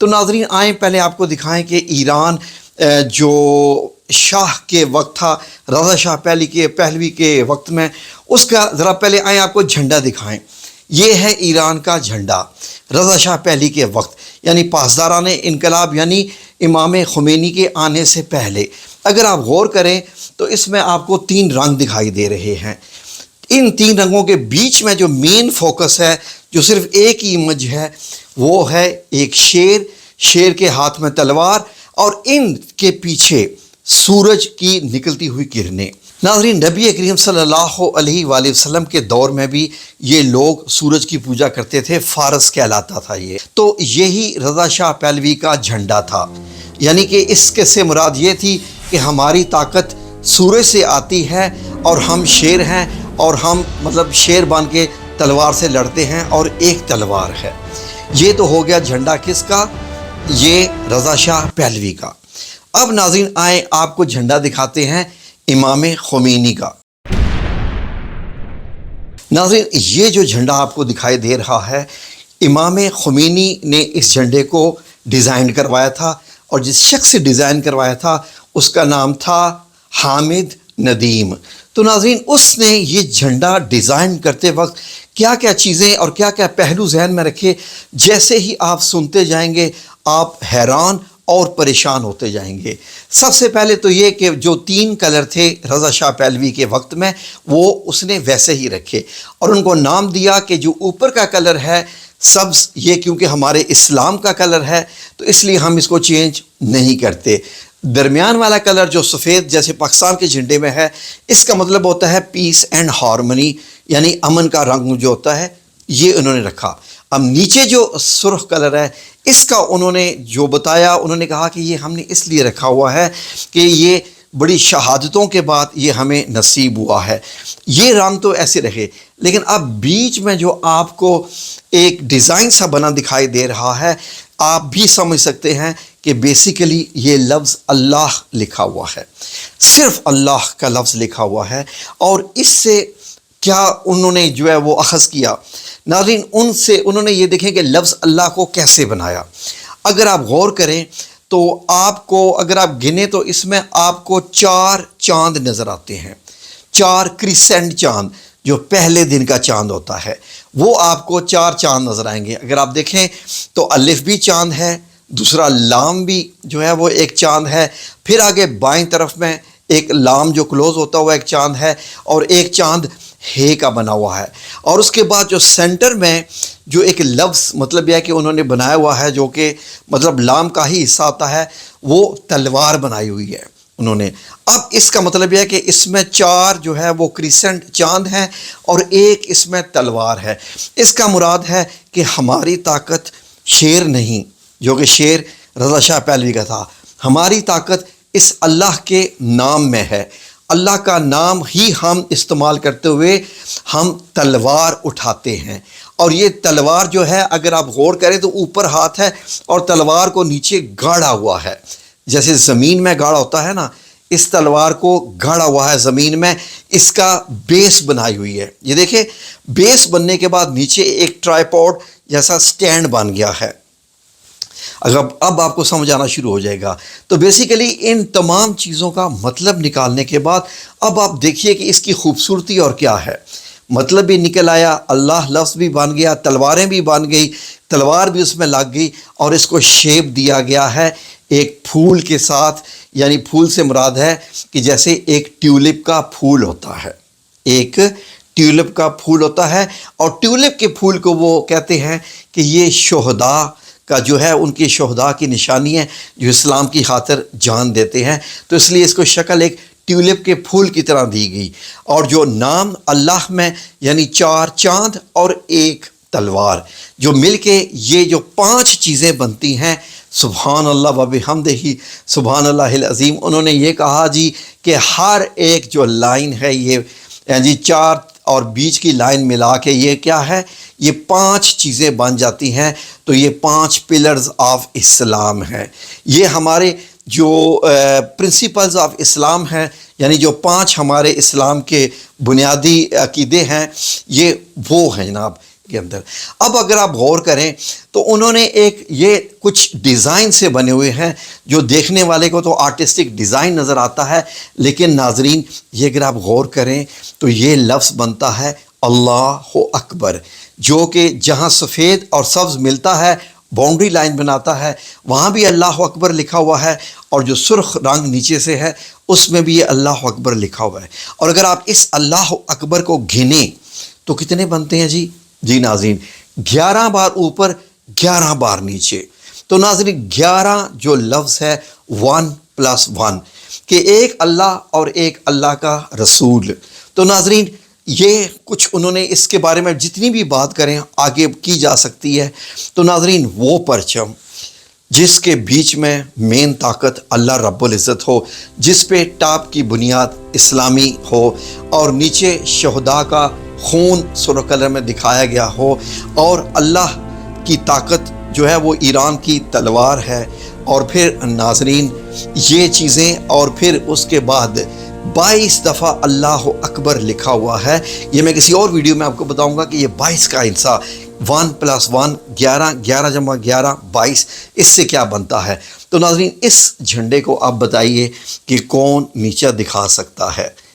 تو ناظرین آئیں پہلے آپ کو دکھائیں کہ ایران جو شاہ کے وقت تھا، رضا شاہ پہلوی کے وقت میں، اس کا ذرا پہلے آئیں آپ کو جھنڈا دکھائیں۔ یہ ہے ایران کا جھنڈا رضا شاہ پہلوی کے وقت، یعنی پاسداران انقلاب، یعنی امام خمینی کے آنے سے پہلے۔ اگر آپ غور کریں تو اس میں آپ کو 3 رنگ دکھائی دے رہے ہیں۔ ان 3 رنگوں کے بیچ میں جو مین فوکس ہے، جو صرف ایک ہی امیج ہے، وہ ہے ایک شیر کے ہاتھ میں تلوار، اور ان کے پیچھے سورج کی نکلتی ہوئی کرنیں۔ ناظرین نبی کریم صلی اللہ علیہ وآلہ وسلم کے دور میں بھی یہ لوگ سورج کی پوجا کرتے تھے، فارس کہلاتا تھا یہ۔ تو یہی رضا شاہ پہلوی کا جھنڈا تھا، یعنی کہ اس کے سے مراد یہ تھی کہ ہماری طاقت سورج سے آتی ہے، اور ہم شیر ہیں، اور ہم شیر بن کے تلوار سے لڑتے ہیں، اور ایک تلوار ہے۔ یہ تو ہو گیا جھنڈا کس کا؟ یہ رضا شاہ پہلوی کا۔ اب ناظرین آئیں آپ کو جھنڈا دکھاتے ہیں امام خمینی کا۔ ناظرین یہ جو جھنڈا آپ کو دکھائی دے رہا ہے، امام خمینی نے اس جھنڈے کو ڈیزائن کروایا تھا، اور جس شخص سے ڈیزائن کروایا تھا اس کا نام تھا حامد ندیم۔ تو ناظرین اس نے یہ جھنڈا ڈیزائن کرتے وقت کیا کیا چیزیں اور کیا کیا پہلو ذہن میں رکھے، جیسے ہی آپ سنتے جائیں گے آپ حیران اور پریشان ہوتے جائیں گے۔ سب سے پہلے تو یہ کہ جو 3 کلر تھے رضا شاہ پہلوی کے وقت میں، وہ اس نے ویسے ہی رکھے، اور ان کو نام دیا کہ جو اوپر کا کلر ہے سبز، یہ کیونکہ ہمارے اسلام کا کلر ہے تو اس لیے ہم اس کو چینج نہیں کرتے۔ درمیان والا کلر جو سفید جیسے پاکستان کے جھنڈے میں ہے، اس کا مطلب ہوتا ہے پیس اینڈ ہارمنی، یعنی امن کا رنگ جو ہوتا ہے، یہ انہوں نے رکھا۔ اب نیچے جو سرخ کلر ہے، اس کا انہوں نے جو بتایا، انہوں نے کہا کہ یہ ہم نے اس لیے رکھا ہوا ہے کہ یہ بڑی شہادتوں کے بعد یہ ہمیں نصیب ہوا ہے۔ یہ رنگ تو ایسے رہے، لیکن اب بیچ میں جو آپ کو ایک ڈیزائن سا بنا دکھائی دے رہا ہے، آپ بھی سمجھ سکتے ہیں کہ بیسیکلی یہ لفظ اللہ لکھا ہوا ہے، صرف اللہ کا لفظ لکھا ہوا ہے۔ اور اس سے کیا انہوں نے جو ہے وہ اخذ کیا؟ ناظرین انہوں نے یہ دیکھیں کہ لفظ اللہ کو کیسے بنایا۔ اگر آپ غور کریں تو آپ کو، اگر آپ گنیں تو اس میں آپ کو 4 چاند نظر آتے ہیں، 4 کرسنٹ چاند، جو پہلے دن کا چاند ہوتا ہے، وہ آپ کو 4 چاند نظر آئیں گے۔ اگر آپ دیکھیں تو الف بھی چاند ہے، دوسرا لام بھی جو ہے وہ ایک چاند ہے، پھر آگے بائیں طرف میں ایک لام جو کلوز ہوتا ہوا ایک چاند ہے، اور ایک چاند ہے کا بنا ہوا ہے۔ اور اس کے بعد جو سینٹر میں جو ایک لفظ مطلب یہ ہے کہ انہوں نے بنایا ہوا ہے، جو کہ لام کا ہی حصہ ہوتا ہے، وہ تلوار بنائی ہوئی ہے انہوں نے۔ اب اس کا مطلب یہ ہے کہ اس میں 4 جو ہے وہ کرسنٹ چاند ہیں، اور ایک اس میں تلوار ہے۔ اس کا مراد ہے کہ ہماری طاقت شیر نہیں، جو کہ شیر رضا شاہ پہلوی کا تھا، ہماری طاقت اس اللہ کے نام میں ہے۔ اللہ کا نام ہی ہم استعمال کرتے ہوئے ہم تلوار اٹھاتے ہیں، اور یہ تلوار جو ہے اگر آپ غور کریں تو اوپر ہاتھ ہے اور تلوار کو نیچے گاڑا ہوا ہے، جیسے زمین میں گاڑا ہوتا ہے نا، اس تلوار کو گاڑا ہوا ہے زمین میں، اس کا بیس بنائی ہوئی ہے۔ یہ دیکھیں بیس بننے کے بعد نیچے ایک ٹرائیپوڈ جیسا سٹینڈ بن گیا ہے۔ اب آپ کو سمجھ آنا شروع ہو جائے گا۔ تو بیسیکلی ان تمام چیزوں کا مطلب نکالنے کے بعد اب آپ دیکھیے کہ اس کی خوبصورتی اور کیا ہے۔ مطلب بھی نکل آیا، اللہ لفظ بھی بن گیا، تلواریں بھی بن گئی، تلوار بھی اس میں لگ گئی، اور اس کو شیپ دیا گیا ہے ایک پھول کے ساتھ، یعنی پھول سے مراد ہے کہ جیسے ایک ٹیولپ کا پھول ہوتا ہے، ایک ٹیولپ کا پھول ہوتا ہے، اور ٹیولپ کے پھول کو وہ کہتے ہیں کہ یہ شہداء کا جو ہے، ان کی شہداء کی نشانی ہے جو اسلام کی خاطر جان دیتے ہیں، تو اس لیے اس کو شکل ایک ٹیولپ کے پھول کی طرح دی گئی۔ اور جو نام اللہ میں، یعنی 4 چاند اور ایک تلوار، جو مل کے یہ جو 5 چیزیں بنتی ہیں، سبحان اللہ و بحمدہ سبحان اللہ العظیم۔ انہوں نے یہ کہا جی کہ ہر ایک جو لائن ہے یہ یعنی 4 اور بیچ کی لائن ملا کے یہ کیا ہے، یہ 5 چیزیں بن جاتی ہیں۔ تو یہ 5 پلرز آف اسلام ہیں، یہ ہمارے جو پرنسپلز آف اسلام ہیں، یعنی جو 5 ہمارے اسلام کے بنیادی عقیدے ہیں، یہ وہ ہیں جناب کے اندر۔ اب اگر آپ غور کریں تو انہوں نے ایک یہ کچھ ڈیزائن سے بنے ہوئے ہیں جو دیکھنے والے کو تو آرٹسٹک ڈیزائن نظر آتا ہے، لیکن ناظرین یہ اگر آپ غور کریں تو یہ لفظ بنتا ہے اللہ اکبر، جو کہ جہاں سفید اور سبز ملتا ہے باؤنڈری لائن بناتا ہے وہاں بھی اللہ اکبر لکھا ہوا ہے، اور جو سرخ رنگ نیچے سے ہے اس میں بھی یہ اللہ اکبر لکھا ہوا ہے۔ اور اگر آپ اس اللہ اکبر کو گنیں تو کتنے بنتے ہیں جی ناظرین 11 بار اوپر 11 بار نیچے۔ تو ناظرین 11 جو لفظ ہے 1+1 کہ ایک اللہ اور ایک اللہ کا رسول۔ تو ناظرین یہ کچھ انہوں نے اس کے بارے میں جتنی بھی بات کریں آگے کی جا سکتی ہے۔ تو ناظرین وہ پرچم جس کے بیچ میں مین طاقت اللہ رب العزت ہو، جس پہ ٹاپ کی بنیاد اسلامی ہو اور نیچے شہداء کا خون سرخ کلر میں دکھایا گیا ہو، اور اللہ کی طاقت جو ہے وہ ایران کی تلوار ہے، اور پھر ناظرین یہ چیزیں، اور پھر اس کے بعد 22 دفعہ اللہ اکبر لکھا ہوا ہے۔ یہ میں کسی اور ویڈیو میں آپ کو بتاؤں گا کہ یہ 22 کا حصہ 1+1 11 11 جمع 11 22 اس سے کیا بنتا ہے۔ تو ناظرین اس جھنڈے کو آپ بتائیے کہ کون نیچا دکھا سکتا ہے۔